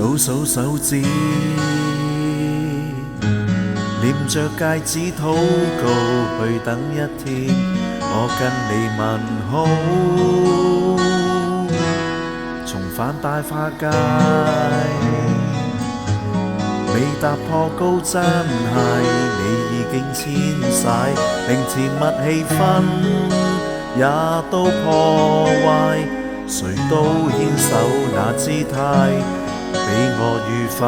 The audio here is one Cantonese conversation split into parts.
數數手指，念着戒指禱告，去等一天我跟你問好，重返大花街，未踏破高踭鞋，你已經遷徙，令甜蜜氣氛也都破壞，誰都牽手那姿態比我愉快。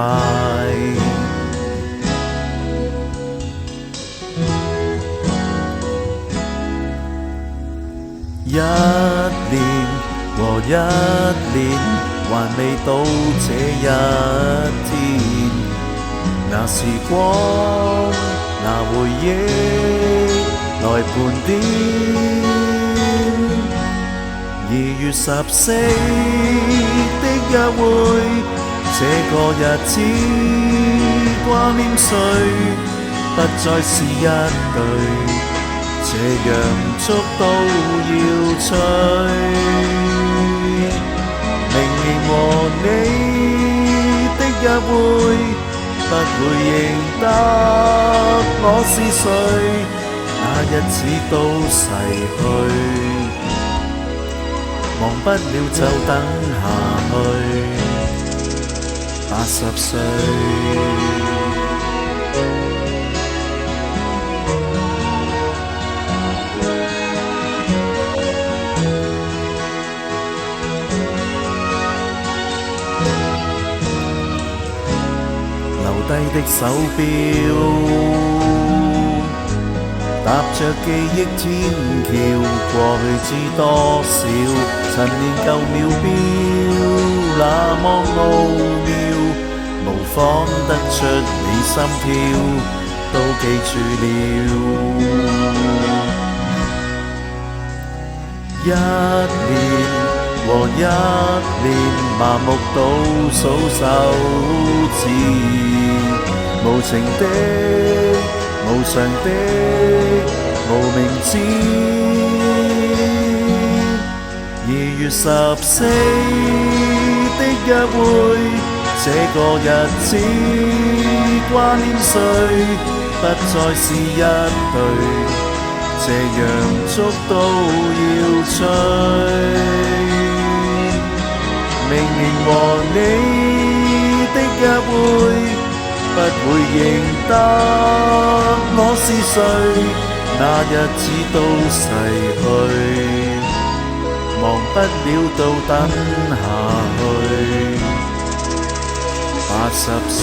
一年和一年，還未到這一天，那時光，那回憶來盤點。2月14的約會，這個日子掛念誰，不再是一對，這樣燭都要吹。明年和你的約會，不會認得我是誰，那日子都逝去，忘不了就等下去，80歲。留低的手錶，踏着記憶天橋，過去知多少，陳年舊秒錶，那麼奧妙，模仿得出你心跳，都記住了。一年和一年，麻木倒數手指，無情的、無常的、無名指。2月14的約會，這個日子掛念誰，不再是一對，這樣燭都要吹。明年和你的約會，不會認得我是誰，那日子都逝去，忘不了到等下去，80歲。